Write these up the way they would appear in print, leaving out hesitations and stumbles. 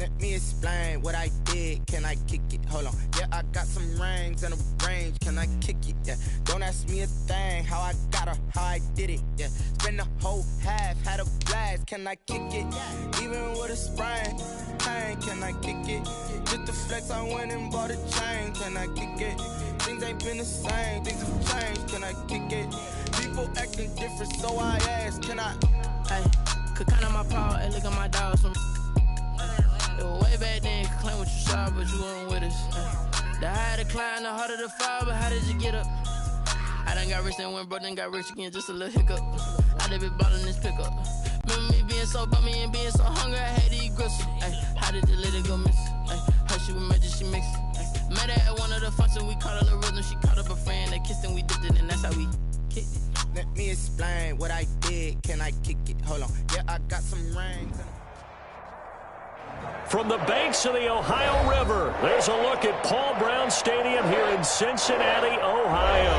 Let me explain what I did. Can I kick it? Hold on. Yeah, I got some rings and a range. Can I kick it? Yeah. Don't ask me a thing. How I got her, how I did it. Yeah. Spend the whole half, had a blast. Can I kick it? Even with a sprain. Pain, can I kick it? Just to flex, I went and bought a chain. Can I kick it? Things ain't been the same. Things have changed. Can I kick it? People acting different, so I ask. Can I? Hey, could count on my power. Hey, look at my dogs from. It was way back then, could claim what you saw, but you weren't with us. The higher the climb, the harder the fall, but how did you get up? I done got rich and went broke, then got rich again, just a little hiccup. I done been ballin' this pickup. Remember me being so bummy and being so hungry, I had to eat gristle. Ay, how did you let it go miss? Ay, her she was magic, she mixed. Met her at one of the functions, we caught a little rhythm, she caught up a friend, they kissed and we dipped it, and that's how we kicked it. Let me explain what I did. Can I kick it? Hold on. Yeah, I got some rings. From the banks of the Ohio River, there's a look at Paul Brown Stadium here in Cincinnati, Ohio.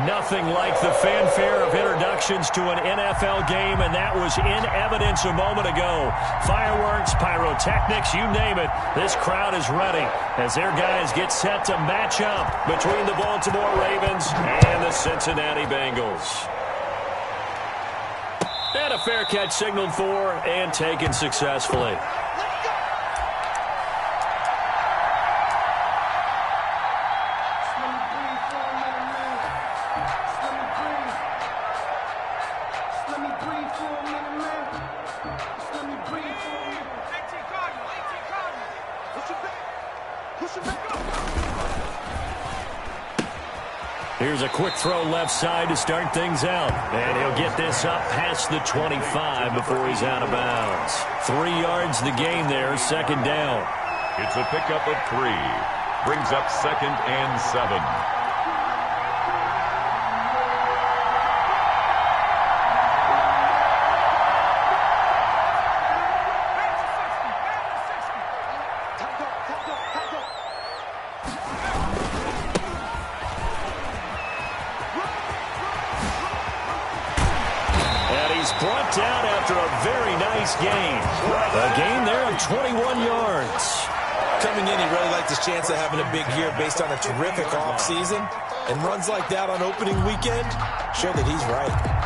Nothing like the fanfare of introductions to an NFL game, and that was in evidence a moment ago. Fireworks, pyrotechnics, you name it, this crowd is ready as their guys get set to match up between the Baltimore Ravens and the Cincinnati Bengals. And a fair catch signaled for and taken successfully. Here's a quick throw left side to start things out. And he'll get this up past the 25 before he's out of bounds. 3 yards the gain there, second down. It's a pickup of 3. Brings up 2nd and 7. Brought down after a very nice gain. A gain there of 21 yards. Coming in, he really liked his chance of having a big year based on a terrific offseason. And runs like that on opening weekend show that he's right.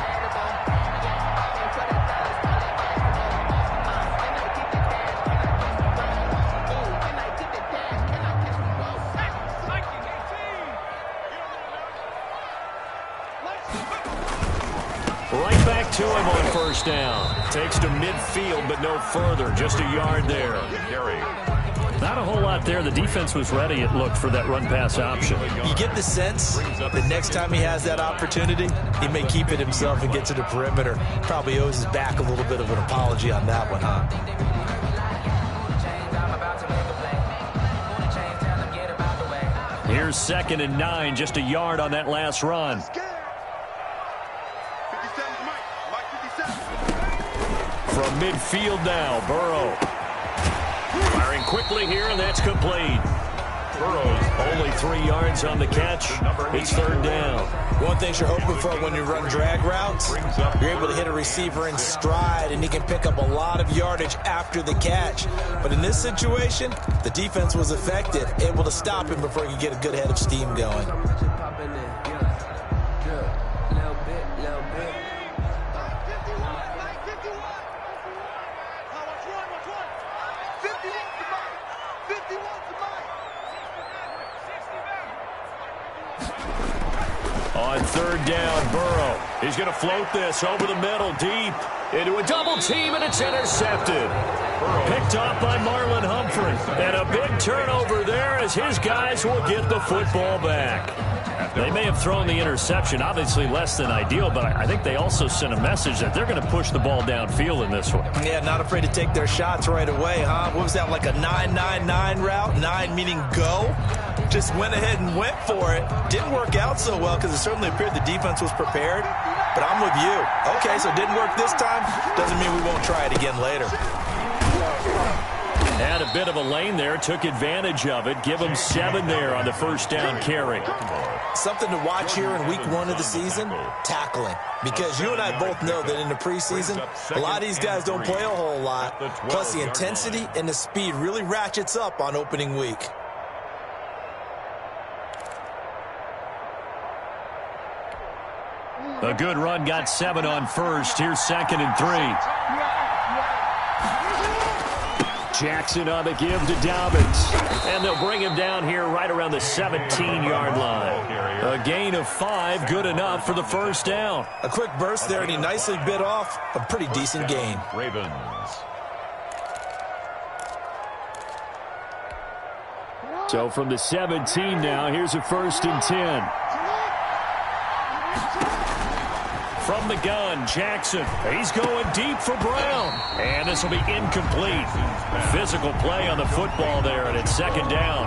Right back to him on first down. Takes to midfield, but no further. Just a yard there. Not a whole lot there. The defense was ready, it looked, for that run-pass option. You get the sense that next time he has that opportunity, he may keep it himself and get to the perimeter. Probably owes his back a little bit of an apology on that one, huh? Here's 2nd and 9, just a yard on that last run. From midfield now, Burrow. Firing quickly here, and that's complete. Burrow's only 3 yards on the catch. It's 3rd down. One thing you're hoping for when you run drag routes, you're able to hit a receiver in stride, and he can pick up a lot of yardage after the catch. But in this situation, the defense was effective, able to stop him before he could get a good head of steam going. On 3rd down, Burrow. He's going to float this over the middle, deep into a double team, and it's intercepted. Picked off by Marlon Humphrey. And a big turnover there as his guys will get the football back. They may have thrown the interception, obviously less than ideal, but I think they also sent a message that they're going to push the ball downfield in this one. Yeah, not afraid to take their shots right away, huh? What was that, like a 9-9-9 route? 9 meaning go? Just went ahead and went for it. Didn't work out so well because it certainly appeared the defense was prepared. But I'm with you. Okay, so it didn't work this time. Doesn't mean we won't try it again later. Had a bit of a lane there, took advantage of it. Give him 7 there on the first down carry. Something to watch here in week 1 of the season, tackling. Because you and I both know that in the preseason, a lot of these guys don't play a whole lot. Plus the intensity and the speed really ratchets up on opening week. A good run, got 7 on first. Here's 2nd and 3. Jackson on the give to Dobbins. And they'll bring him down here right around the 17-yard line. A gain of 5, good enough for the first down. A quick burst there, and he nicely bit off a pretty decent gain. Ravens. So from the 17 now, here's a 1st and 10. From the gun, Jackson. He's going deep for Brown. And this will be incomplete. Physical play on the football there, and it's 2nd down.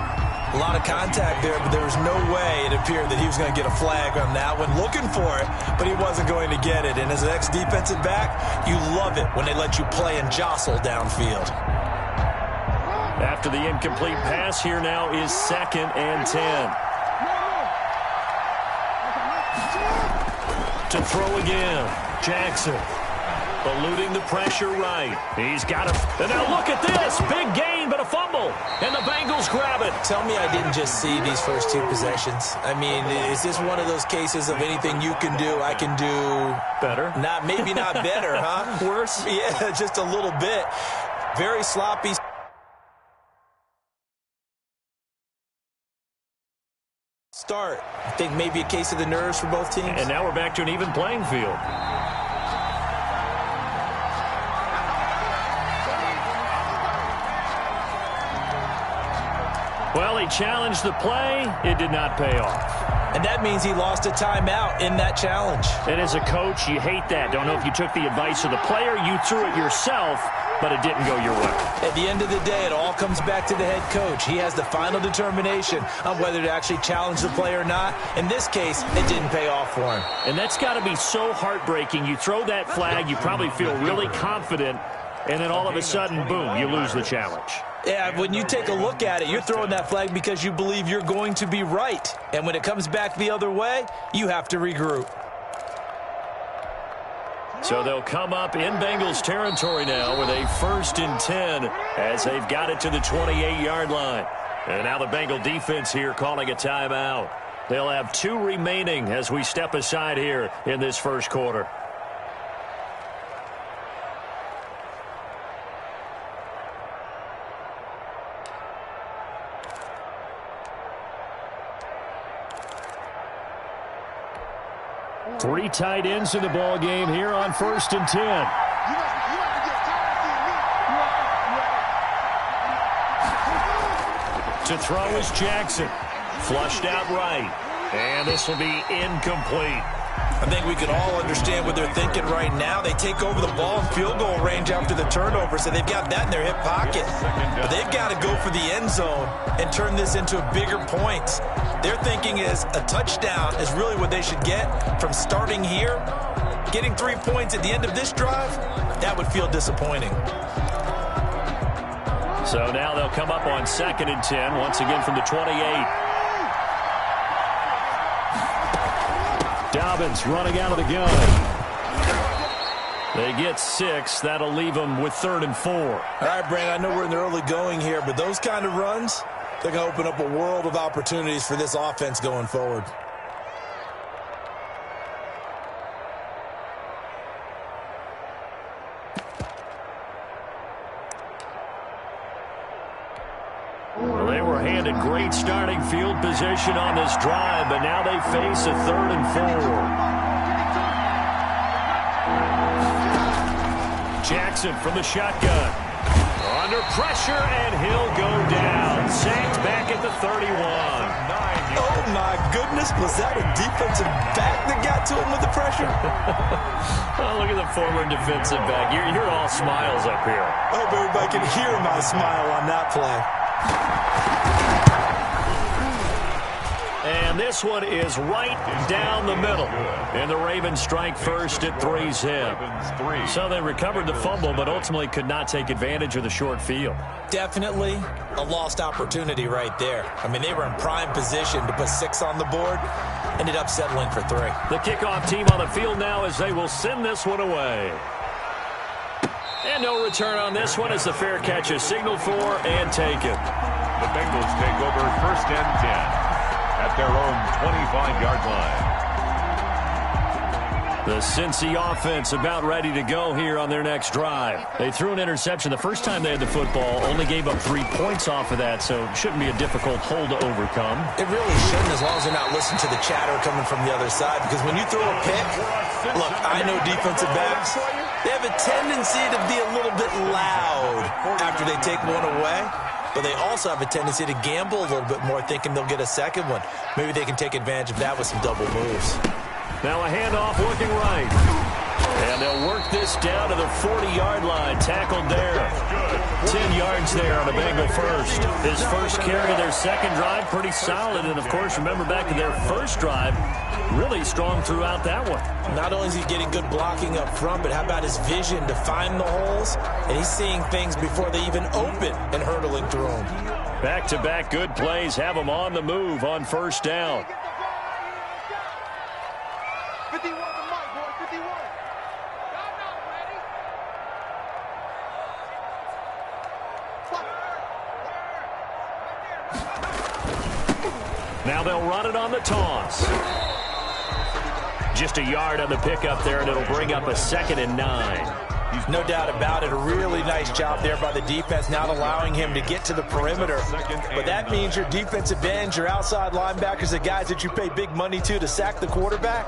A lot of contact there, but there was no way it appeared that he was going to get a flag on that one. Looking for it, but he wasn't going to get it. And as an ex-defensive back, you love it when they let you play and jostle downfield. After the incomplete pass, here now is 2nd and 10. To throw again, Jackson. Eluding the pressure right. He's got him. And now look at this. Big gain, but a fumble. And the Bengals grab it. Tell me I didn't just see these first 2 possessions. I mean, is this one of those cases of anything you can do, I can do better? Maybe not better, huh? Worse? Yeah, just a little bit. Very sloppy start. I think maybe a case of the nerves for both teams. And now we're back to an even playing field. Well, he challenged the play. It did not pay off. And that means he lost a timeout in that challenge. And as a coach, you hate that. Don't know if you took the advice of the player. You threw it yourself, but it didn't go your way. At the end of the day, it all comes back to the head coach. He has the final determination on whether to actually challenge the play or not. In this case, it didn't pay off for him. And that's got to be so heartbreaking. You throw that flag, you probably feel really confident, and then all of a sudden, boom, you lose the challenge. Yeah, when you take a look at it, you're throwing that flag because you believe you're going to be right. And when it comes back the other way, you have to regroup. So they'll come up in Bengals territory now with a 1st and 10 as they've got it to the 28-yard line. And now the Bengal defense here calling a timeout. They'll have 2 remaining as we step aside here in this first quarter. Three tight ends in the ball game here on 1st and 10. To throw is Jackson. Flushed out right. And this will be incomplete. I think we can all understand what they're thinking right now. They take over the ball in field goal range after the turnover, so they've got that in their hip pocket. But they've got to go for the end zone and turn this into bigger points. Their thinking is a touchdown is really what they should get from starting here. Getting 3 points at the end of this drive, that would feel disappointing. So now they'll come up on 2nd and 10, once again from the 28. Dobbins running out of the gun. They get 6. That'll leave them with 3rd and 4. All right, Brandon, I know we're in the early going here, but those kind of runs, they're going to open up a world of opportunities for this offense going forward. Well, they were handed great starting field position on this drive, but now they face a 3rd and 4. Jackson from the shotgun. Under pressure, and he'll go down. Sacked back at the 31. Oh, my goodness. Was that a defensive back that got to him with the pressure? Oh, look at the former defensive back. You're all smiles up here. I hope everybody can hear my smile on that play. And this one is right down the middle. And the Ravens strike first at 3-zip. So they recovered the fumble, but ultimately could not take advantage of the short field. Definitely a lost opportunity right there. I mean, they were in prime position to put 6 on the board. Ended up settling for 3. The kickoff team on the field now as they will send this one away. And no return on this one as the fair catch is signaled for and taken. The Bengals take over 1st and 10 at their own 25-yard line. The Cincy offense about ready to go here on their next drive. They threw an interception the first time they had the football, only gave up 3 points off of that, so it shouldn't be a difficult hole to overcome. It really shouldn't, as long as they're not listening to the chatter coming from the other side, because when you throw a pick, look, I know defensive backs, they have a tendency to be a little bit loud after they take one away. But they also have a tendency to gamble a little bit more, thinking they'll get a second one. Maybe they can take advantage of that with some double moves. Now a handoff looking right. And they'll work this down to the 40-yard line. Tackled there. 10 yards there on a Bengal first. His first carry of their second drive, pretty solid. And, of course, remember back to their first drive, really strong throughout that one. Not only is he getting good blocking up front, but how about his vision to find the holes? And he's seeing things before they even open and hurdling through them. Back-to-back good plays have him on the move on first down. 51 to Mike, boy, 51. Now they'll run it on the toss. Just a yard on the pickup there, and it'll bring up a 2nd and 9. No doubt about it. A really nice job there by the defense, not allowing him to get to the perimeter. But that means your defensive ends, your outside linebackers, the guys that you pay big money to sack the quarterback,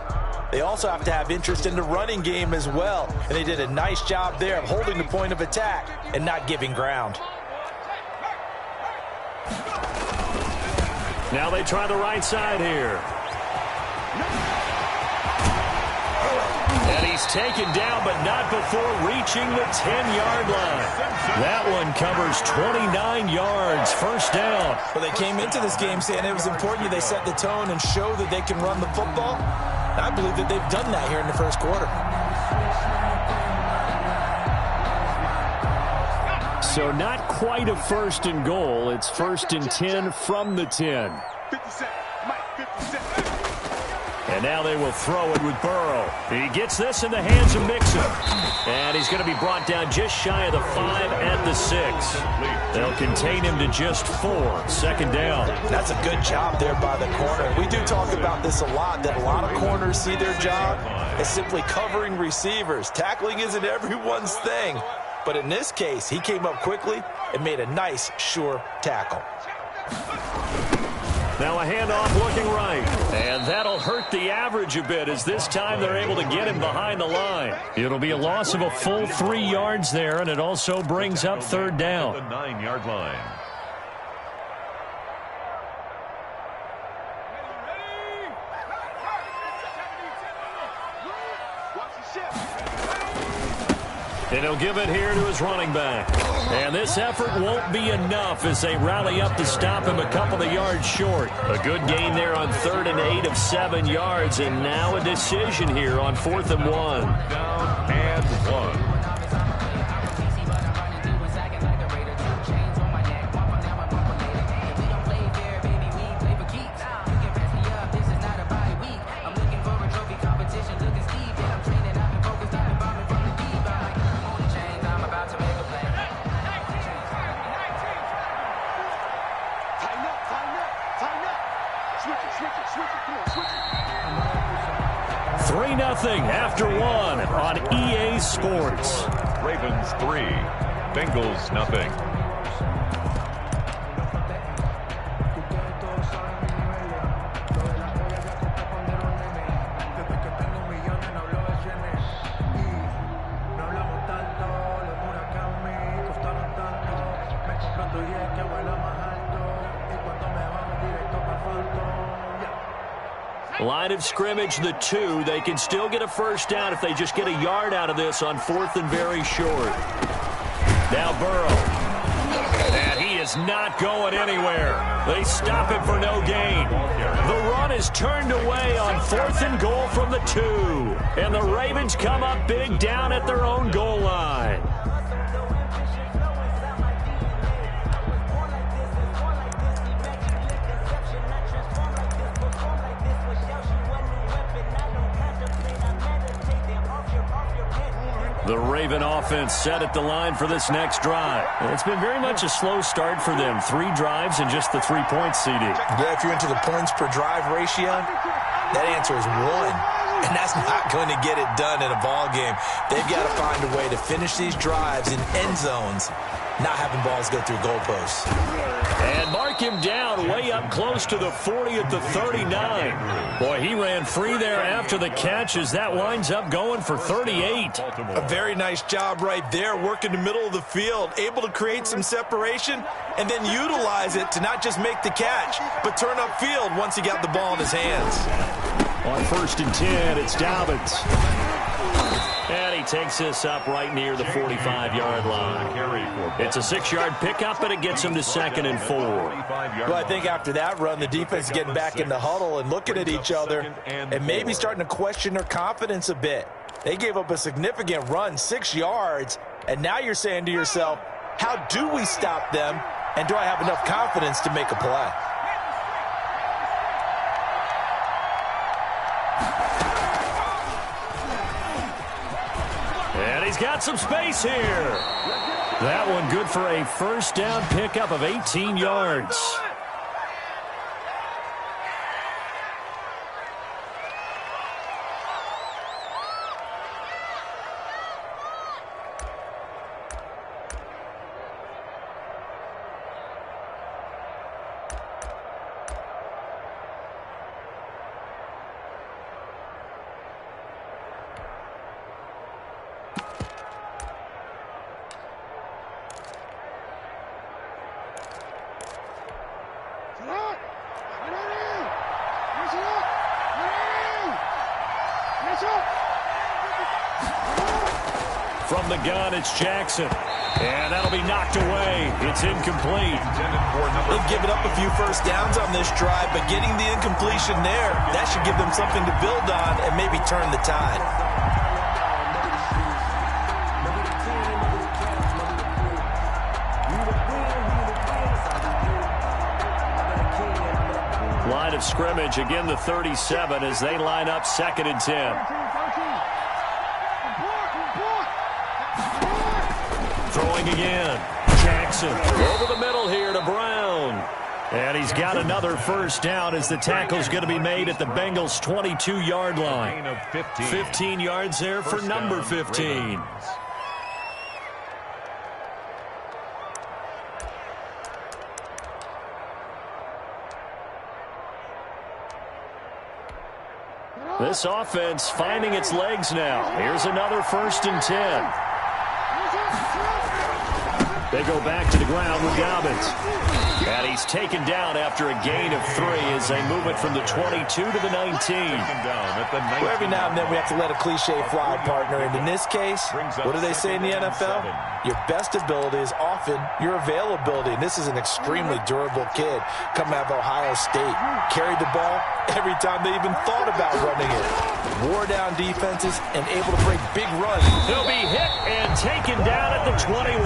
they also have to have interest in the running game as well. And they did a nice job there of holding the point of attack and not giving ground. Now they try the right side here. And he's taken down, but not before reaching the 10-yard line. That one covers 29 yards, first down. Well, they came into this game saying it was important they set the tone and show that they can run the football. And I believe that they've done that here in the first quarter. So not quite a 1st and goal. It's 1st and 10 from the 10. 57, Mike, 57. And now they will throw it with Burrow. He gets this in the hands of Mixon. And he's going to be brought down just shy of the 5 at the 6. They'll contain him to just 4. 2nd down. That's a good job there by the corner. We do talk about this a lot, that a lot of corners see their job as simply covering receivers. Tackling isn't everyone's thing. But in this case, he came up quickly and made a nice, sure tackle. Now a handoff looking right. And that'll hurt the average a bit as this time they're able to get him behind the line. It'll be a loss of a full 3 yards there, and it also brings up 3rd down. The 9-yard line. And he'll give it here to his running back. And this effort won't be enough as they rally up to stop him a couple of yards short. A good gain there on 3rd and 8 of 7 yards. And now a decision here on 4th and 1. Down and 1. After 1 on EA Sports. Ravens 3, Bengals nothing. Line of scrimmage, the 2. They can still get a first down if they just get a yard out of this on 4th and very short. Now Burrow. And he is not going anywhere. They stop him for no gain. The run is turned away on 4th and goal from the 2. And the Ravens come up big down at their own goal line. The Raven offense set at the line for this next drive. It's been very much a slow start for them. 3 drives and just the 3 points, CD. Yeah, if you're into the points per drive ratio, that answer is 1. And that's not going to get it done in a ball game. They've got to find a way to finish these drives in end zones, not having balls go through goalposts. And mark him down way up close to the 40 at the 39. Boy, he ran free there after the catch as that winds up going for 38. A very nice job right there, working the middle of the field, able to create some separation and then utilize it to not just make the catch, but turn upfield once he got the ball in his hands. On 1st and 10, it's Dobbins. And he takes this up right near the 45-yard line. It's a 6-yard pickup, and it gets him to 2nd and 4. Well, I think after that run, the defense is getting back in the huddle and looking at each other and maybe starting to question their confidence a bit. They gave up a significant run, 6 yards, and now you're saying to yourself, how do we stop them, and do I have enough confidence to make a play? And he's got some space here. That one good for a 1st down pickup of 18 yards. From the gun, it's Jackson. And that'll be knocked away. It's incomplete. They've given up a few 1st downs on this drive, but getting the incompletion there, that should give them something to build on and maybe turn the tide. Line of scrimmage, again the 37 as they line up 2nd and 10. Throwing again. Jackson over the middle here to Brown. And he's got another 1st down as the tackle's going to be made at the Bengals' 22-yard line. 15 yards there for number 15. This offense finding its legs now. Here's another 1st and 10. They go back to the ground with Dobbins. And he's taken down after a gain of 3 as they move it from the 22 to the 19. Well, every now and then we have to let a cliche fly, partner. And in this case, what do they say in the NFL? Your best ability is often your availability. And this is an extremely durable kid coming out of Ohio State. Carried the ball every time they even thought about running it. Wore down defenses and able to break big runs. He'll be hit and taken down at the 21.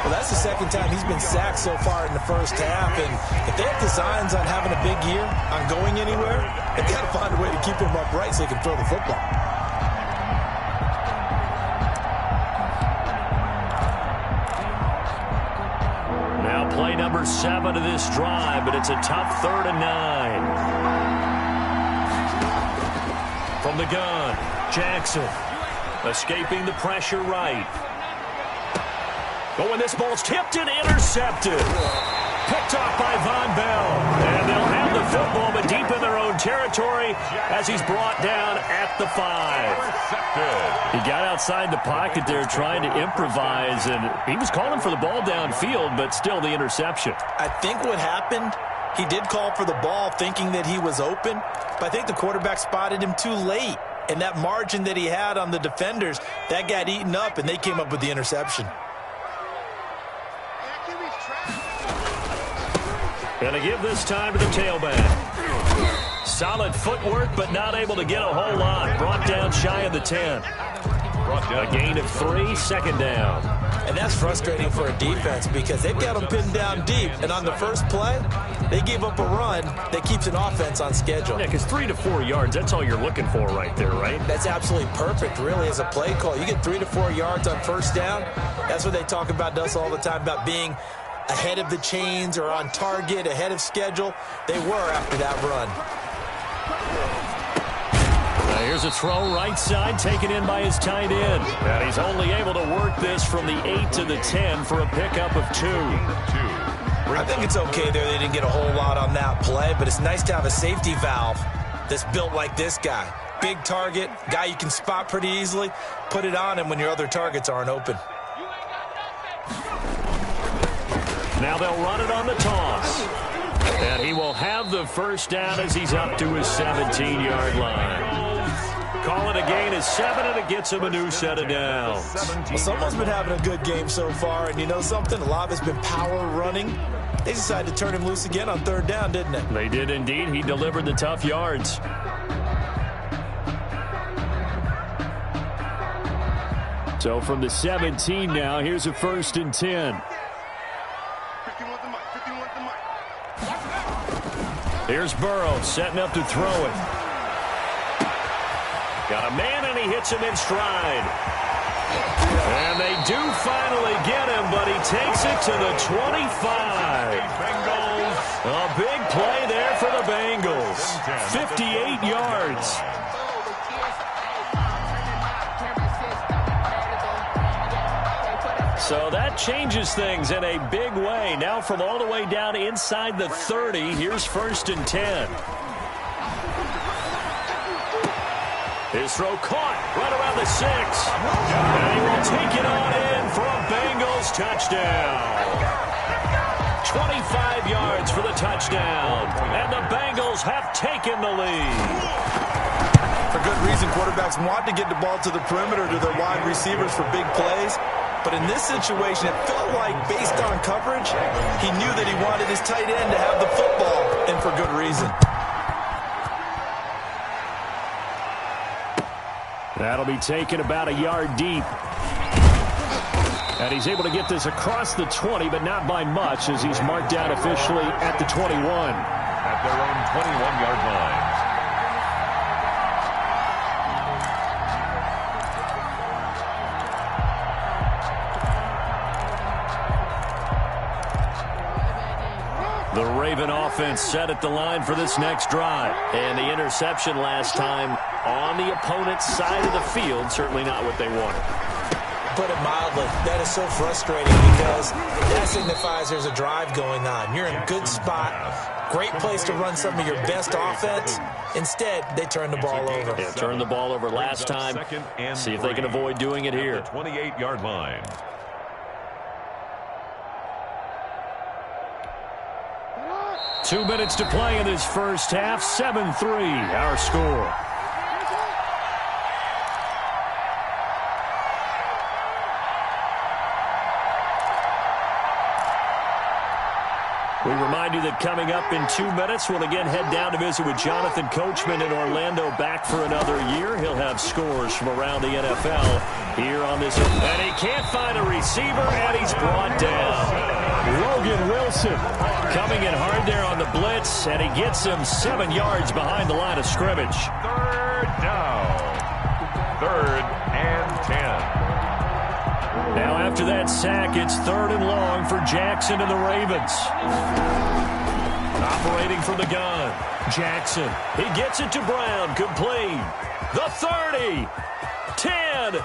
Well, that's the 2nd time he's been sacked so far in the 1st half. And if they have designs on having a big year, on going anywhere, they've got to find a way to keep him upright so he can throw the football. Now play number 7 of this drive, but it's a tough 3rd and 9. From the gun, Jackson escaping the pressure right. Oh, and this ball's tipped and intercepted. Picked off by Von Bell. And they'll have the football, but deep in their own territory as he's brought down at the 5. He got outside the pocket there trying to improvise, and he was calling for the ball downfield, but still the interception. I think what happened, he did call for the ball thinking that he was open, but I think the quarterback spotted him too late. And that margin that he had on the defenders, that got eaten up, and they came up with the interception. Gonna give this time to the tailback. Solid footwork, but not able to get a whole lot. Brought down shy of the 10. A gain of 3, second down. And that's frustrating for a defense because they've got them pinned down deep. And on the first play, they gave up a run that keeps an offense on schedule. Yeah, because 3 to 4 yards, that's all you're looking for right there, right? That's absolutely perfect, really, as a play call. You get 3 to 4 yards on first down. That's what they talk about us all the time, about being ahead of the chains or on target, ahead of schedule. They were after that run. Here's a throw right side, taken in by his tight end. And he's only able to work this from the 8 to the 10 for a pickup of 2. I think it's okay there. They didn't get a whole lot on that play, but it's nice to have a safety valve that's built like this guy. Big target, guy you can spot pretty easily. Put it on him when your other targets aren't open. Now they'll run it on the toss. And he will have the first down as he's up to his 17-yard line. Call it a gain of 7, and it gets him a new set of downs. Well, someone's been having a good game so far, and you know something? A lot of it's been power running. They decided to turn him loose again on third down, didn't they? They did indeed. He delivered the tough yards. So from the 17 now, here's a 1st and 10. Here's Burrow setting up to throw it. Got a man, and he hits him in stride. And they do finally get him, but he takes it to the 25. A big play there for the Bengals. 58 yards. So that changes things in a big way. Now from all the way down inside the 30, here's 1st and 10. His throw caught right around the 6. And he will take it on in for a Bengals touchdown. 25 yards for the touchdown. And the Bengals have taken the lead. For good reason, quarterbacks want to get the ball to the perimeter to their wide receivers for big plays. But in this situation, it felt like, based on coverage, he knew that he wanted his tight end to have the football, and for good reason. That'll be taken about a yard deep. And he's able to get this across the 20, but not by much, as he's marked down officially at the 21. At their own 21-yard line. The Raven offense set at the line for this next drive. And the interception last time on the opponent's side of the field, certainly not what they wanted. Put it mildly, that is so frustrating because that signifies there's a drive going on. You're in a good spot, great place to run some of your best offense. Instead, they turn the ball over. Yeah, turned the ball over last time. See if they can avoid doing it here. 28-yard line. Two minutes to play in this first half. 7-3, our score. We remind you that coming up in 2 minutes, we'll again head down to visit with Jonathan Coachman in Orlando, back for another year. He'll have scores from around the NFL here on this. And he can't find a receiver, and he's brought down. Logan Wilson coming in hard there on the blitz, and he gets him 7 yards behind the line of scrimmage. Third down. 3rd and 10. Now after that sack, it's 3rd and long for Jackson and the Ravens. Operating from the gun, Jackson. He gets it to Brown, complete. The 30, 10,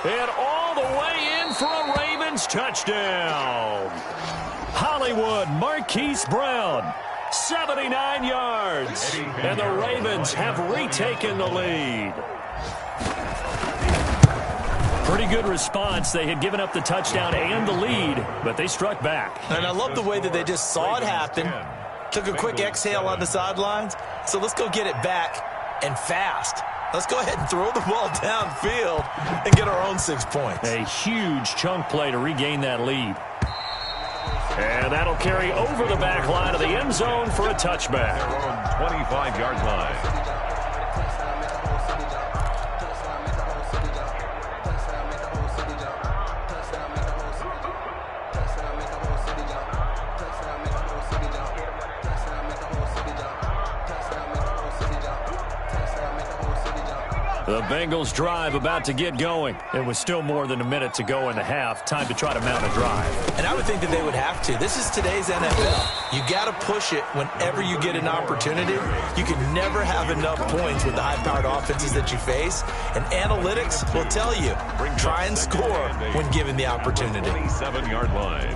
and all the way in for a Ravens touchdown. Hollywood Marquise Brown, 79 yards, and the Ravens have retaken the lead. Pretty good response. They had given up the touchdown and the lead, but they struck back. And I love the way that they just saw it happen, took a quick exhale on the sidelines. So let's go get it back, and fast. Let's go ahead and throw the ball downfield and get our own 6 points. A huge chunk play to regain that lead. And that'll carry over the back line of the end zone for a touchback. Their own 25-yard line. The Bengals drive about to get going. It was still more than a minute to go in the half. Time to try to mount a drive. And I would think that they would have to. This is today's NFL. You got to push it whenever you get an opportunity. You can never have enough points with the high-powered offenses that you face. And analytics will tell you, try and score when given the opportunity. 27-yard line.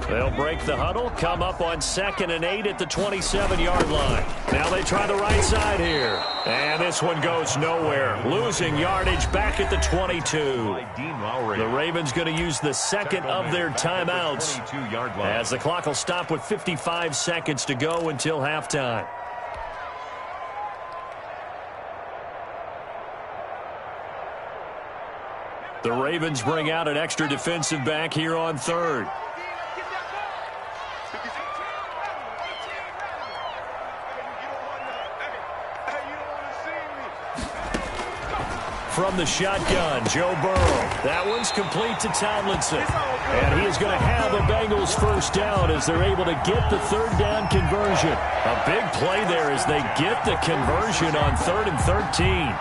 They'll break the huddle, come up on 2nd and 8 at the 27-yard line. Now they try the right side here. And this one goes nowhere. Losing yardage back at the 22. The Ravens going to use the second of their timeouts as the clock will stop with 55 seconds to go until halftime. The Ravens bring out an extra defensive back here on 3rd. From the shotgun, Joe Burrow. That one's complete to Tomlinson. And he is going to have a Bengals first down as they're able to get the 3rd down conversion. A big play there as they get the conversion on 3rd and 13.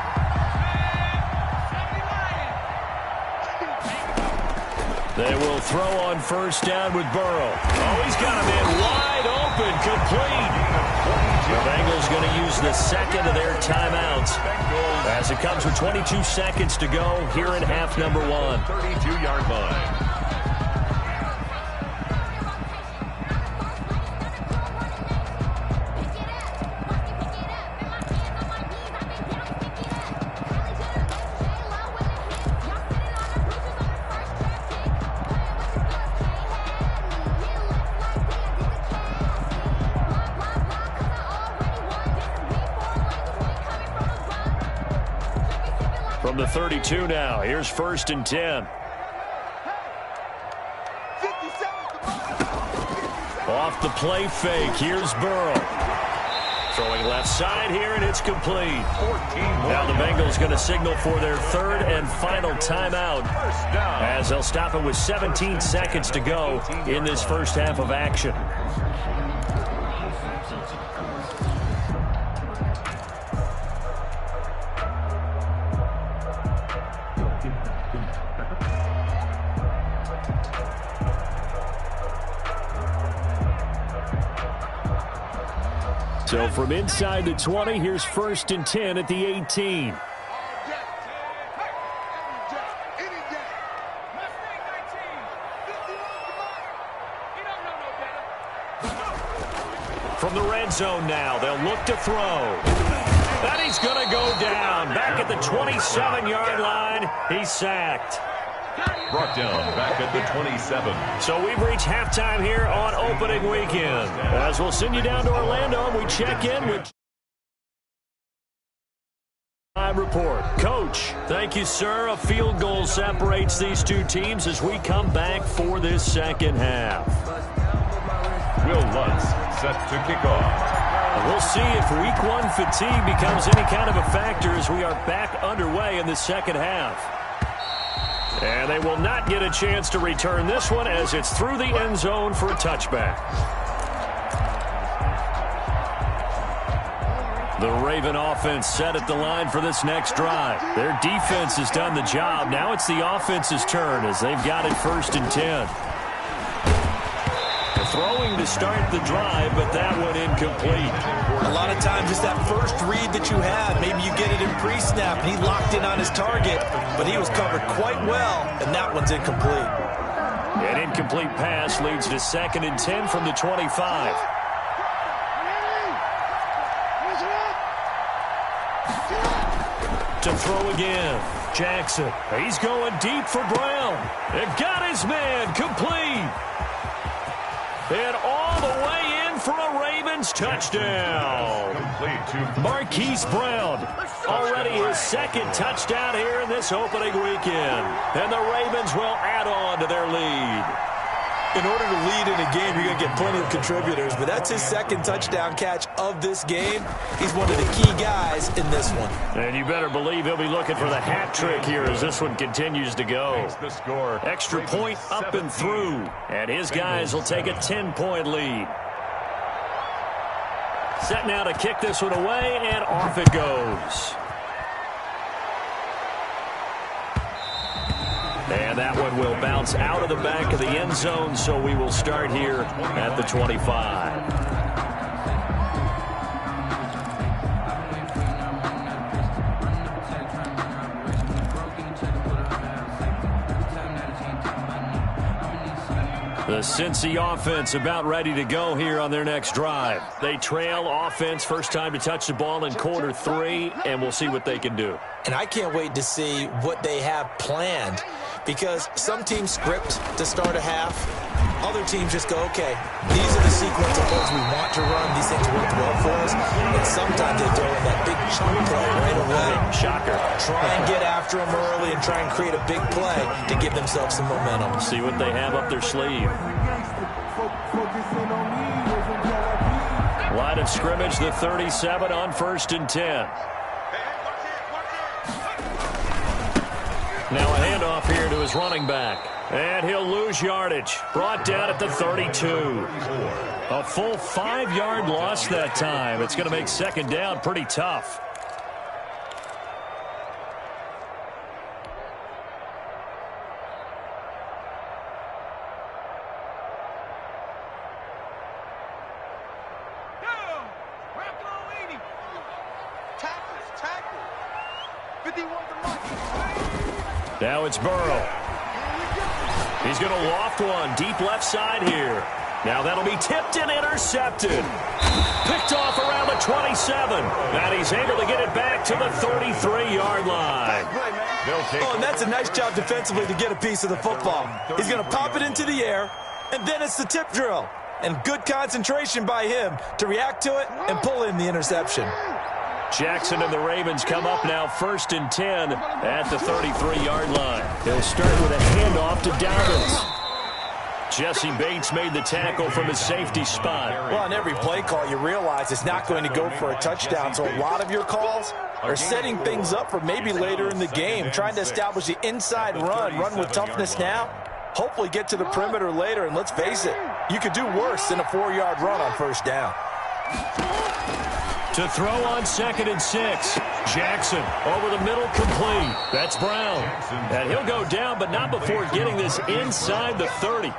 They will throw on first down with Burrow. Oh, he's got him in wide open, complete. The Bengals going to use the second of their timeouts as it comes with 22 seconds to go here in half number 1. 32-yard line. From the 32 now, here's 1st and 10. Off the play fake, here's Burrow. Throwing left side here, and it's complete. Now the Bengals going to signal for their 3rd and final timeout as they'll stop it with 17 seconds to go in this first half of action. So from inside the 20, here's 1st and 10 at the 18. From the red zone now, they'll look to throw. And he's going to go down. Back at the 27-yard line, he's sacked. Brought down back at the 27. So we've reached halftime here on opening weekend. As we'll send you down to Orlando, and we check in with report. Coach, thank you, sir. A field goal separates these two teams as we come back for this second half. Will Lutz set to kick off. We'll see if week 1 fatigue becomes any kind of a factor as we are back underway in the second half. And they will not get a chance to return this one as it's through the end zone for a touchback. The Raven offense set at the line for this next drive. Their defense has done the job. Now it's the offense's turn as they've got it 1st and 10. Throwing to start the drive, but that one incomplete. A lot of times it's that first read that you have. Maybe you get it in pre-snap, and he locked in on his target, but he was covered quite well, and that one's incomplete. An incomplete pass leads to 2nd and 10 from the 25. To throw again. Jackson. He's going deep for Brown. It got his man complete. And all the way in for a Raven Ravens touchdown. Marquise Brown, already his second touchdown here in this opening weekend. And the Ravens will add on to their lead. In order to lead in a game, you're going to get plenty of contributors, but that's his second touchdown catch of this game. He's one of the key guys in this one. And you better believe he'll be looking for the hat trick here as this one continues to go. Extra point up and through, and his guys will take a 10-point lead. Set now to kick this one away, and off it goes. And that one will bounce out of the back of the end zone, so we will start here at the 25. The Cincy offense about ready to go here on their next drive. They trail offense, first time to touch the ball in quarter 3, and we'll see what they can do. And I can't wait to see what they have planned, because some teams script to start a half. Other teams just go, okay, these are the sequence of plays we want to run. These things work well for us. And sometimes they throw in that big chunk play right away. Shocker. Try and get after them early and try and create a big play to give themselves some momentum. See what they have up their sleeve. Line of scrimmage, the 37 on 1st and 10. Now a handoff here to his running back. And he'll lose yardage. Brought down at the 32. A full 5-yard loss that time. It's going to make second down pretty tough. Now it's Burrow. He's going to loft one deep left side here. Now that'll be tipped and intercepted. Picked off around the 27. And he's able to get it back to the 33-yard line. Oh, and that's a nice job defensively to get a piece of the football. He's going to pop it into the air, and then it's the tip drill. And good concentration by him to react to it and pull in the interception. Jackson and the Ravens come up now 1st and 10 at the 33-yard line. They'll start with a handoff to Dobbins. Jesse Bates made the tackle from his safety spot. Well, on every play call, you realize it's not going to go for a touchdown. So a lot of your calls are setting things up for maybe later in the game, trying to establish the inside run with toughness now, hopefully get to the perimeter later. And let's face it, you could do worse than a 4-yard run on 1st down. To throw on 2nd and 6. Jackson over the middle, complete. That's Brown. And he'll go down, but not before getting this inside the 30.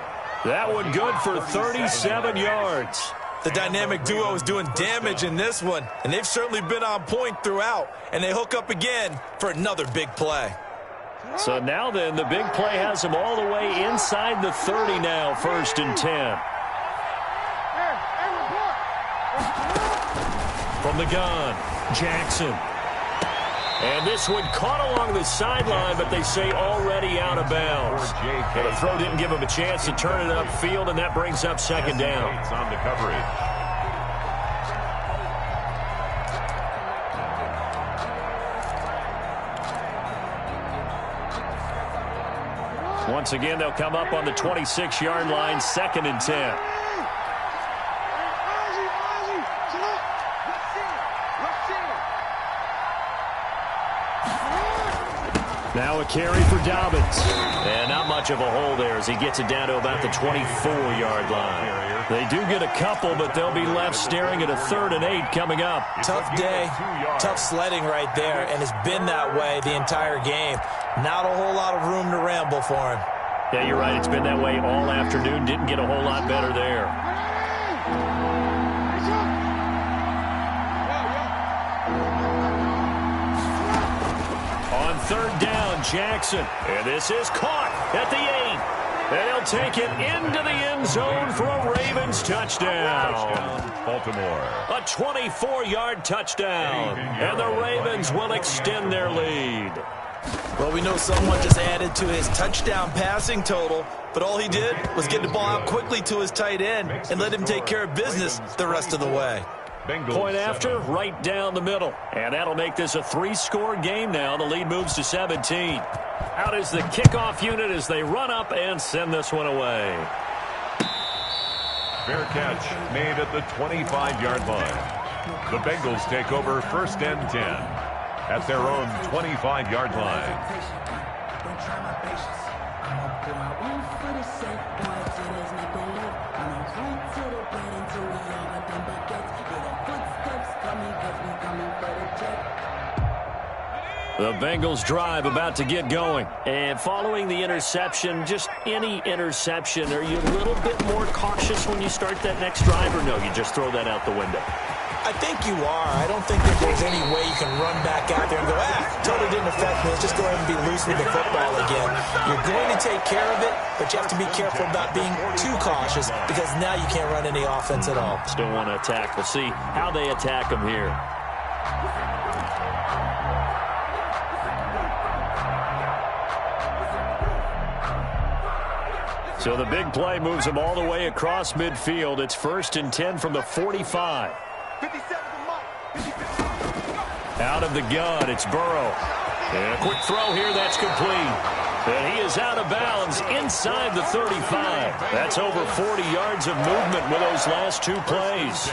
That one good for 37 yards. The dynamic duo is doing damage in this one, and they've certainly been on point throughout. And they hook up again for another big play. So now then, the big play has them all the way inside the 30 now, 1st and 10. From the gun, Jackson. And this one caught along the sideline, but they say already out of bounds. And the throw didn't give him a chance to turn it upfield, and that brings up 2nd down. On the coverage. Once again, they'll come up on the 26-yard line, 2nd and 10. Now a carry for Dobbins. And not much of a hole there as he gets it down to about the 24-yard line. They do get a couple, but they'll be left staring at a 3rd and 8 coming up. Tough day, tough sledding right there, and it's been that way the entire game. Not a whole lot of room to ramble for him. Yeah, you're right. It's been that way all afternoon. Didn't get a whole lot better there. On 3rd down, Jackson. And this is caught at the 8. And he'll take it into the end zone for a Ravens touchdown. Baltimore. A 24-yard touchdown. And the Ravens will extend their lead. Well, we know someone just added to his touchdown passing total, but all he did was get the ball out quickly to his tight end and let him take care of business the rest of the way. Point after, right down the middle. And that'll make this a 3-score game now. The lead moves to 17. Out is the kickoff unit as they run up and send this one away. Fair catch made at the 25-yard line. The Bengals take over 1st and 10 at their own 25-yard line. The Bengals drive about to get going. And following the interception, just any interception, are you a little bit more cautious when you start that next drive, or no, you just throw that out the window? I think you are. I don't think that there's any way you can run back out there and go, totally didn't affect me. Let's just go ahead and be loose with the football again. You're going to take care of it, but you have to be careful about being too cautious because now you can't run any offense at all. Still want to attack. We'll see how they attack them here. So the big play moves them all the way across midfield. It's 1st and 10 from the 45. Out of the gun, it's Burrow. And a quick throw here, that's complete. And he is out of bounds inside the 35. That's over 40 yards of movement with those last 2 plays.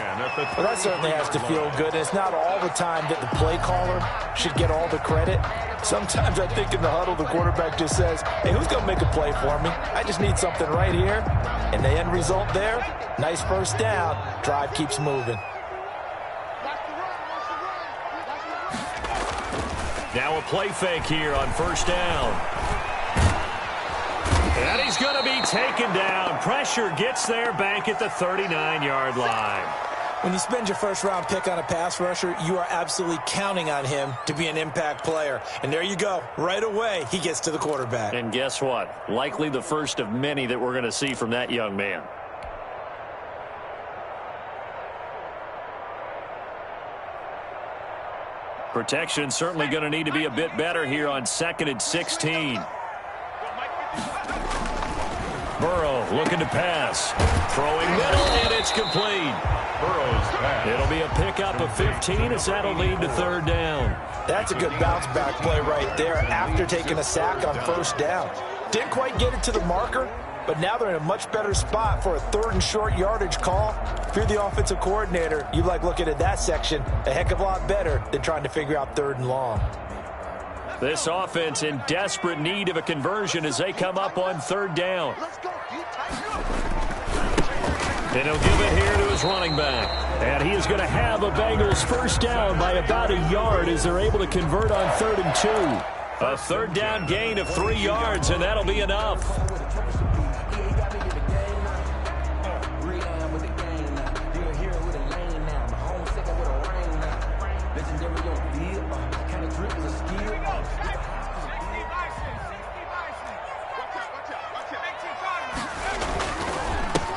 Well, that certainly has to feel good. It's not all the time that the play caller should get all the credit. Sometimes I think in the huddle, the quarterback just says, hey, who's going to make a play for me? I just need something right here. And the end result there, nice first down. Drive keeps moving. Now a play fake here on 1st down. And he's going to be taken down. Pressure gets there back at the 39-yard line. When you spend your first-round pick on a pass rusher, you are absolutely counting on him to be an impact player. And there you go. Right away, he gets to the quarterback. And guess what? Likely the first of many that we're going to see from that young man. Protection certainly going to need to be a bit better here on 2nd and 16. Burrow looking to pass. Throwing middle, and it's complete. Burrow's pass. It'll be a pickup of 15 as that'll lead to 3rd down. That's a good bounce-back play right there after taking a sack on 1st down. Didn't quite get it to the marker, but now they're in a much better spot for a 3rd and short yardage call. If you're the offensive coordinator, you like looking at that section a heck of a lot better than trying to figure out 3rd and long. This offense in desperate need of a conversion as they come up on 3rd down. And he'll give it here to his running back. And he is going to have a Bengals first down by about a yard as they're able to convert on 3rd and 2. A 3rd down gain of 3 yards, and that'll be enough.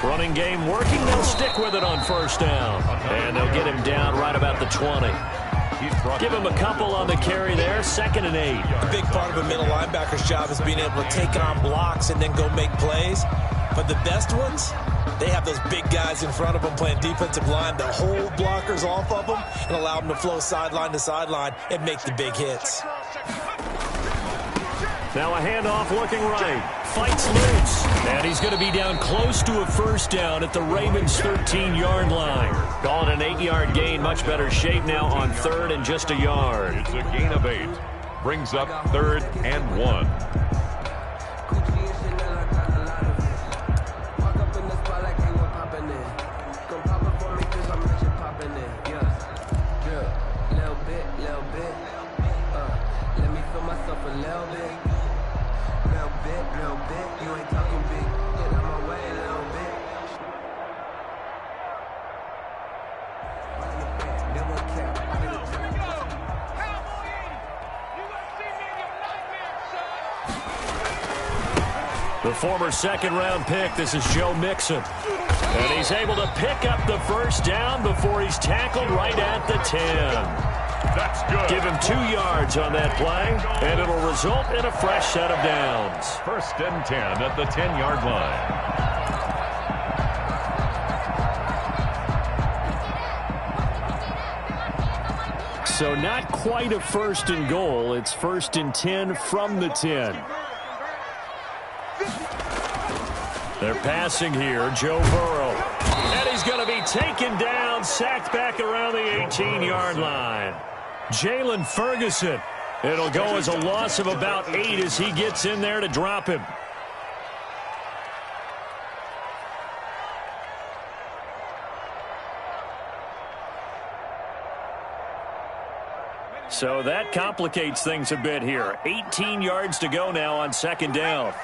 Running game working. They'll stick with it on 1st down. And they'll get him down right about the 20. Give him a couple on the carry there. 2nd and 8. A big part of a middle linebacker's job is being able to take on blocks and then go make plays. But the best ones, they have those big guys in front of them playing defensive line to hold blockers off of them and allow them to flow sideline to sideline and make the big hits. Now a handoff looking right. Fights loose. And he's going to be down close to a 1st down at the Ravens' 13-yard line. Call it an 8-yard gain. Much better shape now on 3rd and just a yard. It's a gain of 8. Brings up 3rd and 1. The former 2nd-round pick, this is Joe Mixon. And he's able to pick up the 1st down before he's tackled right at the 10. That's good. Give him 2 yards on that play, and it'll result in a fresh set of downs. 1st and 10 at the 10-yard line. So not quite a 1st and goal. It's 1st and 10 from the 10. They're passing here, Joe Burrow. And he's going to be taken down, sacked back around the 18-yard line. Jalen Ferguson. It'll go as a loss of about 8 as he gets in there to drop him. So that complicates things a bit here. 18 yards to go now on 2nd down.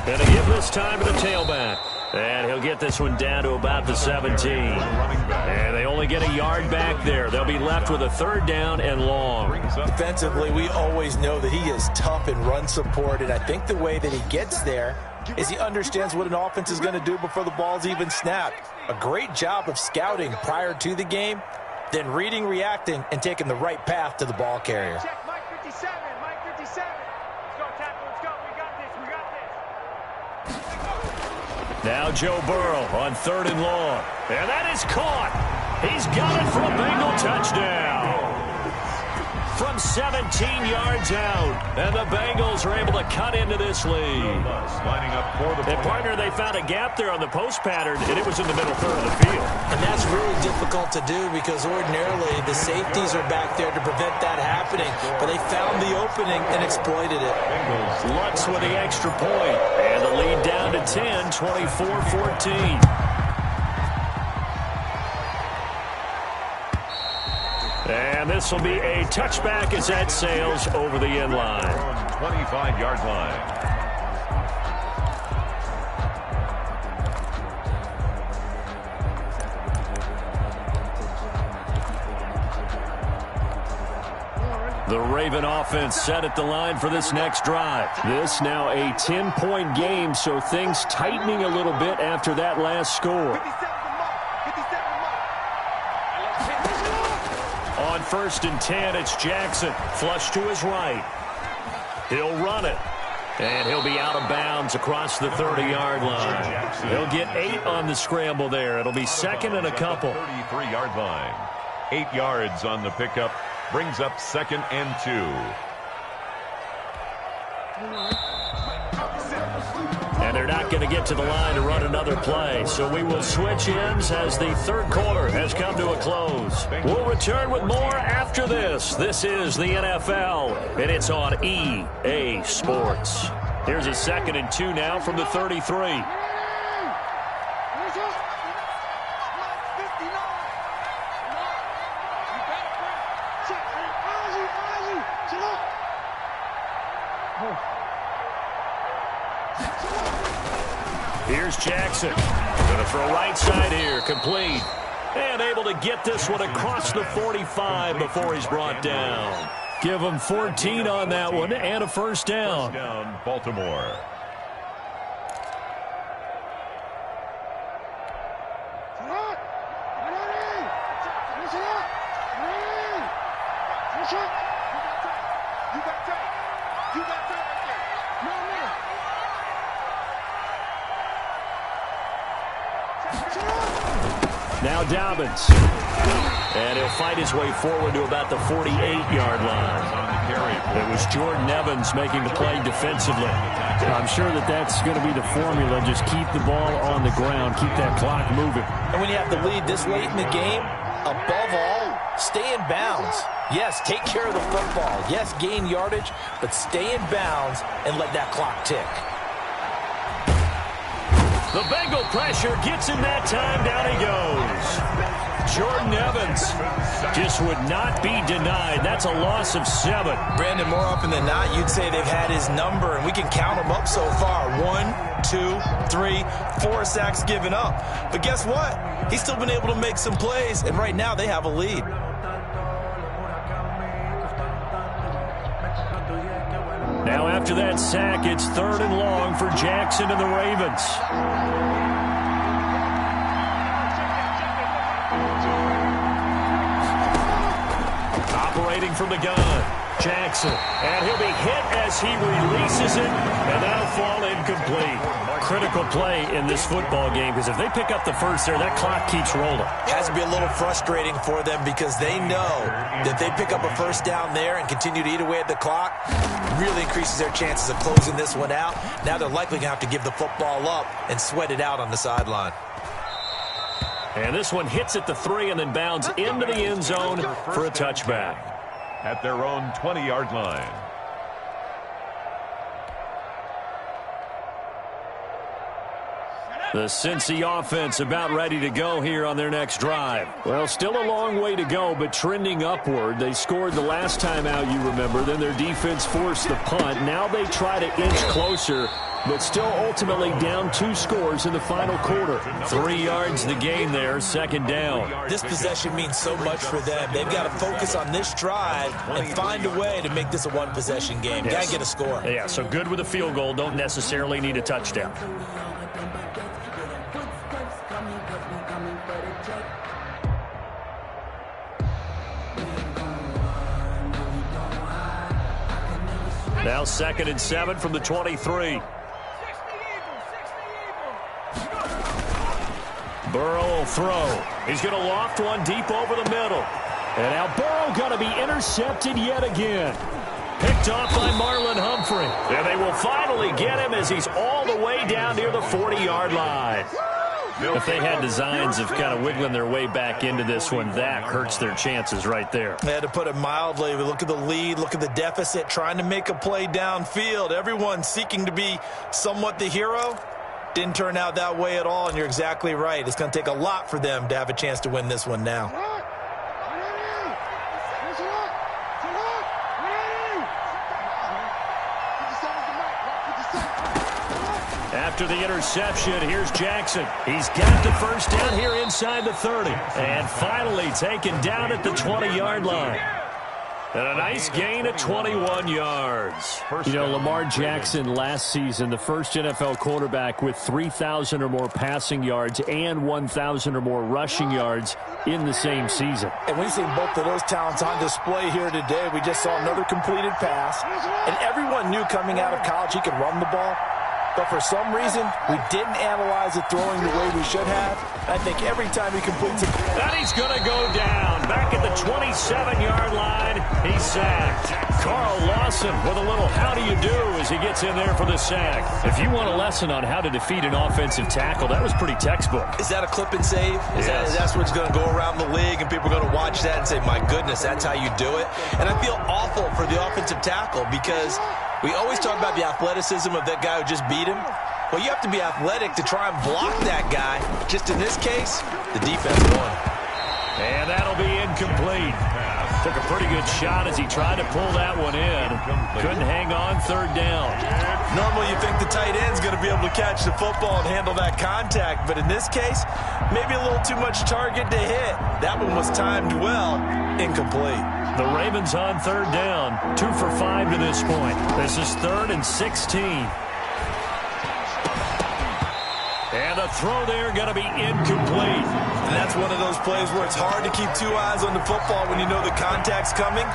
Going to give this time to the tailback. And he'll get this one down to about the 17. And they only get a yard back there. They'll be left with a 3rd down and long. Defensively, we always know that he is tough in run support, and I think the way that he gets there is he understands what an offense is going to do before the ball's even snapped. A great job of scouting prior to the game, then reading, reacting, and taking the right path to the ball carrier. Check, Mike 57, Mike 57. Let's go, tackle, let's go. We got this, we got this. Now Joe Burrow on 3rd and long. And that is caught. He's got it for a Bengal touchdown. From 17 yards out. And the Bengals are able to cut into this lead. Lining up for the And partner, they found a gap there on the post pattern, and it was in the middle third of the field. And that's really difficult to do because ordinarily the safeties are back there to prevent that happening. But they found the opening and exploited it. Lutz with the extra point. And the lead down to 10, 24-14. And this will be a touchback as that sails over the end line. 25-yard line. The Raven offense set at the line for this next drive. This now a 10-point game, so things tightening a little bit after that last score. On 1st and 10, it's Jackson. Flush to his right. He'll run it. And he'll be out of bounds across the 30-yard line. He'll get 8 on the scramble there. It'll be 2nd and a couple. 33-yard line. 8 yards on the pickup. Brings up 2nd and 2. And they're not going to get to the line to run another play. So we will switch ends as the 3rd quarter has come to a close. We'll return with more after this. This is the NFL, and it's on EA Sports. Here's a 2nd and 2 now from the 33. Here's Jackson. Going to throw right side here. Complete. And able to get this one across the 45 before he's brought down. Give him 14 on that one and a 1st down. 1st down, Baltimore. Now Dobbins. And he'll fight his way forward to about the 48-yard line. It was Jordan Evans making the play defensively. I'm sure that that's going to be the formula. Just keep the ball on the ground. Keep that clock moving. And when you have the lead this late in the game, above all, stay in bounds. Yes, take care of the football. Yes, gain yardage, but stay in bounds and let that clock tick. The Bengal pressure gets him that time. Down he goes. Jordan Evans just would not be denied. That's a loss of 7. Brandon, more often than not, you'd say they've had his number, and we can count them up so far. 1, 2, 3, 4 sacks given up. But guess what? He's still been able to make some plays, and right now they have a lead. Now after that sack, it's 3rd and long for Jackson and the Ravens. Operating from the gun, Jackson. And he'll be hit as he releases it, and that'll fall incomplete. Critical play in this football game, because if they pick up the first there, that clock keeps rolling. Has to be a little frustrating for them because they know that they pick up a first down there and continue to eat away at the clock, really increases their chances of closing this one out. Now they're likely going to have to give the football up and sweat it out on the sideline. And this one hits at the 3 and then bounds into the end zone for a touchback. At their own 20-yard line. The Cincy offense about ready to go here on their next drive. Well, still a long way to go, but trending upward. They scored the last time out, you remember. Then their defense forced the punt. Now they try to inch closer, but still ultimately down 2 scores in the final quarter. 3 yards the gain there, 2nd down. This possession means so much for them. They've got to focus on this drive and find a way to make this a one-possession game. Got to get a score. Yeah, so good with a field goal. Don't necessarily need a touchdown. Now 2nd and 7 from the 23. Burrow will throw. He's going to loft one deep over the middle. And now Burrow going to be intercepted yet again. Picked off by Marlon Humphrey. And they will finally get him as he's all the way down near the 40-yard line. If they had designs of kind of wiggling their way back into this one, that hurts their chances right there. They had to put it mildly. Look at the lead, look at the deficit, trying to make a play downfield. Everyone seeking to be somewhat the hero. Didn't turn out that way at all, and you're exactly right. It's going to take a lot for them to have a chance to win this one now. After the interception, here's Jackson. He's got the first down here inside the 30. And finally taken down at the 20-yard line. And a nice gain of 21 yards. You know, Lamar Jackson last season, the first NFL quarterback with 3,000 or more passing yards and 1,000 or more rushing yards in the same season. And we've seen both of those talents on display here today. We just saw another completed pass. And everyone knew coming out of college he could run the ball. But for some reason, we didn't analyze it throwing the way we should have. I think every time he completes it. And he's going to go down. Back at the 27-yard line, he's sacked. Carl Lawson with a little how do you do as he gets in there for the sack. If you want a lesson on how to defeat an offensive tackle, that was pretty textbook. Is that a clip and save? That's what's going to go around the league, and people are going to watch that and say, my goodness, that's how you do it. And I feel awful for the offensive tackle because we always talk about the athleticism of that guy who just beat him. Well, you have to be athletic to try and block that guy. Just in this case, the defense won. And that'll be incomplete. Took a pretty good shot as he tried to pull that one in. Couldn't hang on, 3rd down. Normally you think the tight end's going to be able to catch the football and handle that contact, but in this case, maybe a little too much target to hit. That one was timed well, incomplete. The Ravens on 3rd down, 2 for 5 to this point. This is 3rd and 16. And a throw there going to be incomplete. And that's one of those plays where it's hard to keep 2 eyes on the football when you know the contact's coming,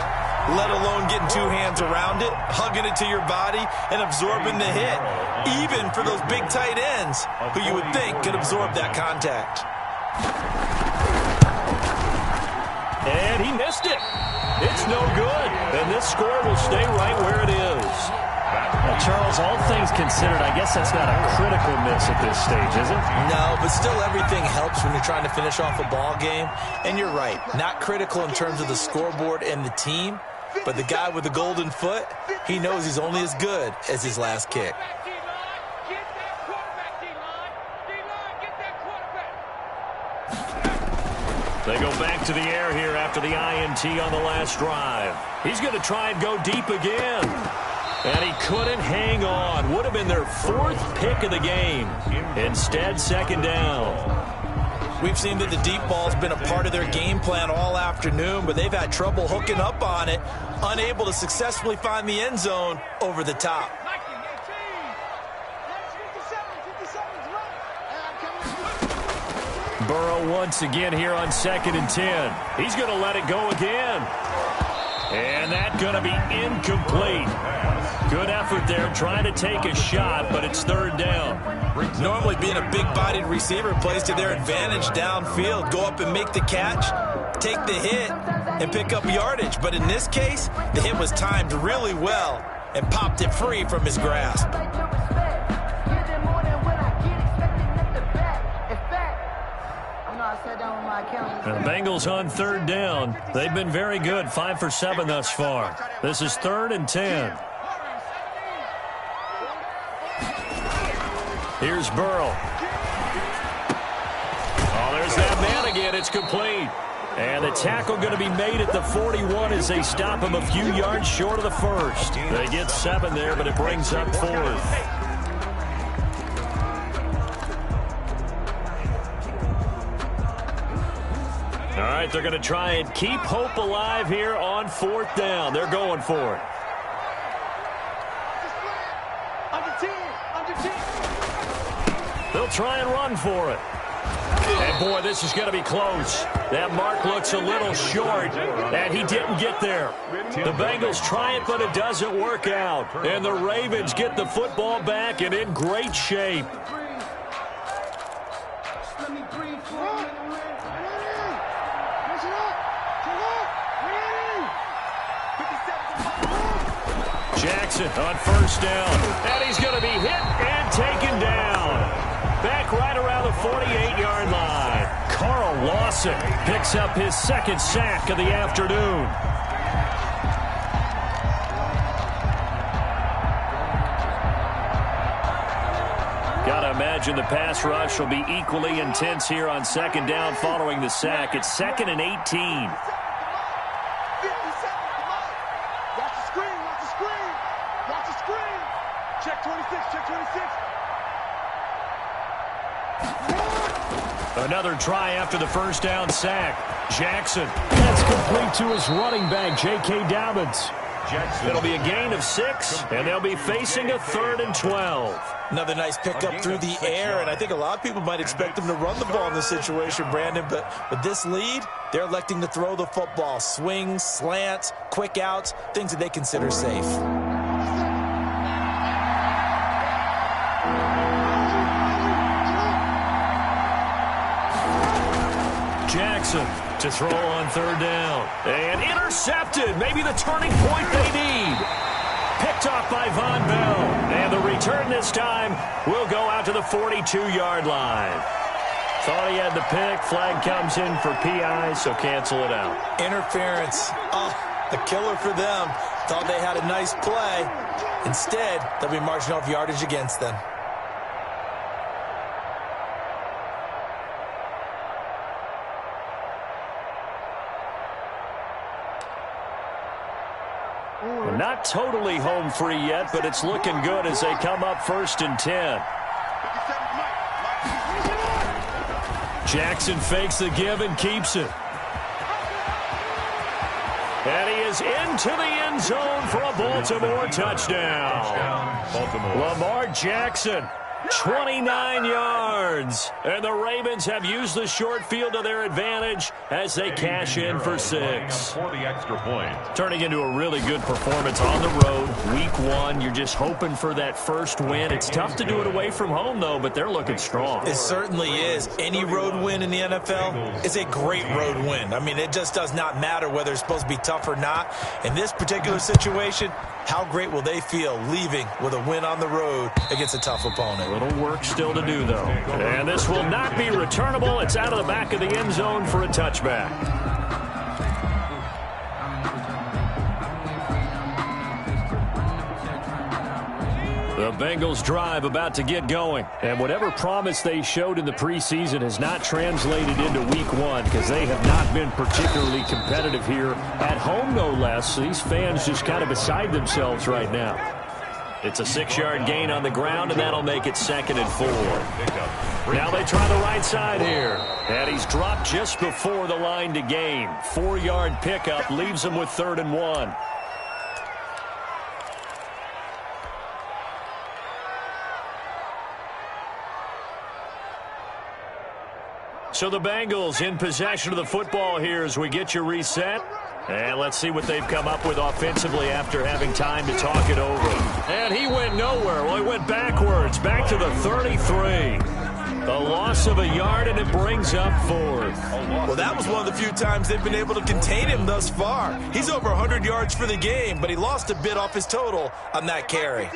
let alone getting 2 hands around it, hugging it to your body, and absorbing the hit. Even for those big tight ends who you would think could absorb that contact. And he missed it. It's no good. And this score will stay right where it is. Charles, all things considered, I guess that's not a critical miss at this stage, is it? No, but still everything helps when you're trying to finish off a ball game. And you're right, not critical in terms of the scoreboard and the team, but the guy with the golden foot, he knows he's only as good as his last kick. They go back to the air here after the INT on the last drive. He's going to try and go deep again. And he couldn't hang on. Would have been their 4th pick of the game. Instead, 2nd down. We've seen that the deep ball's been a part of their game plan all afternoon, but they've had trouble hooking up on it. unable to successfully find the end zone over the top. Burrow once again here on 2nd and 10. He's going to let it go again. And that's going to be incomplete. Good effort there trying to take a shot, but it's 3rd down. Normally being a big-bodied receiver plays to their advantage downfield. Go up and make the catch, take the hit, and pick up yardage. But in this case, the hit was timed really well and popped it free from his grasp. The Bengals on 3rd down. They've been very good, 5 for 7 thus far. This is 3rd and 10. Here's Burrow. Oh, there's that man again. It's complete. And the tackle going to be made at the 41 as they stop him a few yards short of the first. They get 7 there, but it brings up 4th. All right, they're going to try and keep hope alive here on 4th down. They're going for it. They'll try and run for it. And, boy, this is going to be close. That mark looks a little short, and he didn't get there. The Bengals try it, but it doesn't work out. And the Ravens get the football back and in great shape. Jackson on 1st down. And he's going to be hit and taken down. Back right around the 48-yard line. Carl Lawson picks up his 2nd sack of the afternoon. Gotta imagine the pass rush will be equally intense here on 2nd down following the sack. It's 2nd and 18. Check 26, check 26. Another try after the 1st down sack. Jackson. That's complete to his running back, J.K. Dobbins. It'll be a gain of 6, and they'll be facing a 3rd and 12. Another nice pickup through the air, and I think a lot of people might expect them to run the ball in this situation, Brandon, but with this lead, they're electing to throw the football. Swings, slants, quick outs, things that they consider safe. Jackson to throw on 3rd down. And intercepted. Maybe the turning point they need. Picked off by Von Bell. And the return this time will go out to the 42-yard line. Thought he had the pick. Flag comes in for PI, so cancel it out. Interference. Oh, a killer for them. Thought they had a nice play. Instead, they'll be marching off yardage against them. Not totally home free yet, but it's looking good as they come up 1st and 10. Jackson fakes the give and keeps it. And he is into the end zone for a Baltimore touchdown. Lamar Jackson, 29 yards. And the Ravens have used the short field to their advantage as they cash in for 6. For the extra point. Turning into a really good performance on the road. Week 1, you're just hoping for that first win. It's tough to do it away from home, though, but they're looking strong. It certainly is. Any road win in the NFL is a great road win. I mean, it just does not matter whether it's supposed to be tough or not. In this particular situation, how great will they feel leaving with a win on the road against a tough opponent? A little work still to do, though. And this will not be returnable. It's out of the back of the end zone for a touchback. The Bengals drive about to get going. And whatever promise they showed in the preseason has not translated into week 1 because they have not been particularly competitive here at home, no less. So these fans just kind of beside themselves right now. It's a 6-yard gain on the ground, and that'll make it 2nd and 4. Now they try the right side here. And he's dropped just before the line to gain. 4-yard pickup leaves him with 3rd and 1. So the Bengals in possession of the football here as we get you reset. And let's see what they've come up with offensively after having time to talk it over. And he went nowhere. Well, he went backwards, back to the 33. A loss of a yard, and it brings up 4th. Well, that was one of the few times they've been able to contain him thus far. He's over 100 yards for the game, but he lost a bit off his total on that carry.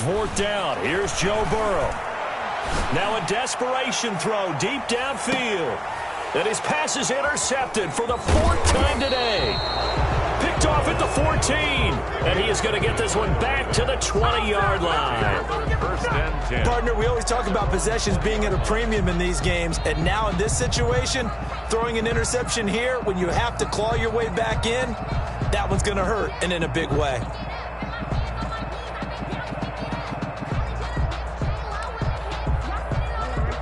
4th down. Here's Joe Burrow. Now a desperation throw deep downfield. And his pass is intercepted for the 4th time today. Picked off at the 14. And he is going to get this one back to the 20-yard line. First and 10. Partner, we always talk about possessions being at a premium in these games. And now in this situation, throwing an interception here when you have to claw your way back in, that one's going to hurt, and in a big way.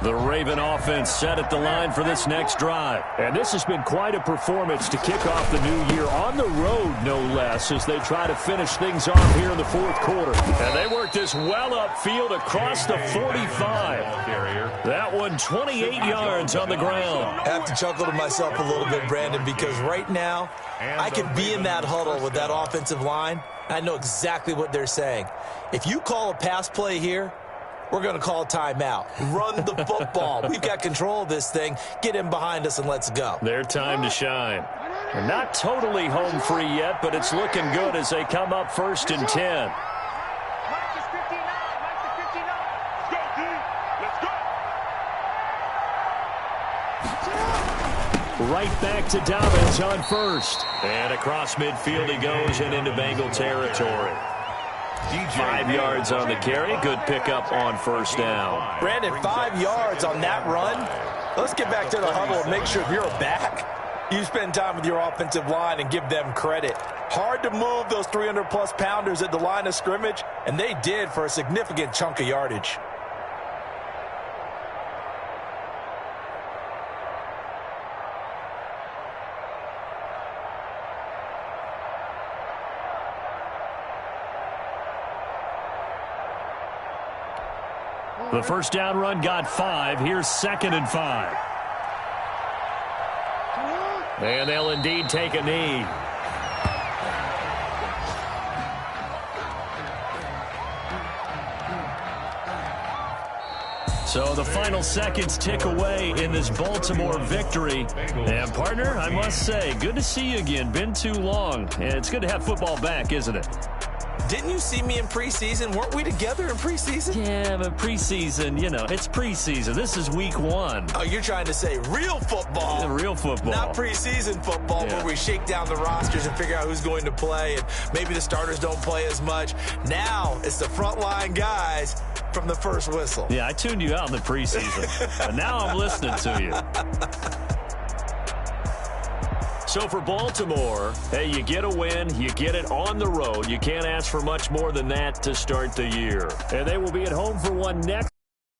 The Raven offense set at the line for this next drive. And this has been quite a performance to kick off the new year on the road, no less, as they try to finish things off here in the 4th quarter. And they work this well upfield across the 45. That one 28 yards on the ground. I have to chuckle to myself a little bit, Brandon, because right now I could be in that huddle with that offensive line. I know exactly what they're saying. If you call a pass play here, we're going to call timeout. Run the football. We've got control of this thing. Get in behind us and let's go. Their time to shine. They're not totally home free yet, but it's looking good as they come up 1st and 10. Right back to Dobbins on 1st. And across midfield he goes and into Bengal territory. 5 yards on the carry. Good pickup on 1st down. Brandon, 5 yards on that run. Let's get back to the huddle and make sure if you're back, you spend time with your offensive line and give them credit. Hard to move those 300-plus pounders at the line of scrimmage, and they did for a significant chunk of yardage. The 1st down run got 5. Here's 2nd and 5. And they'll indeed take a knee. So the final seconds tick away in this Baltimore victory. And, partner, I must say, good to see you again. Been too long. And it's good to have football back, isn't it? Didn't you see me in preseason? Weren't we together in preseason? Yeah, but preseason, you know, it's preseason. This is week 1. Oh, you're trying to say real football. Yeah, real football. Not preseason football where we shake down the rosters and figure out who's going to play, and maybe the starters don't play as much. Now it's the frontline guys from the first whistle. Yeah, I tuned you out in the preseason, but now I'm listening to you. So for Baltimore, hey, you get a win, you get it on the road. You can't ask for much more than that to start the year. And they will be at home for one next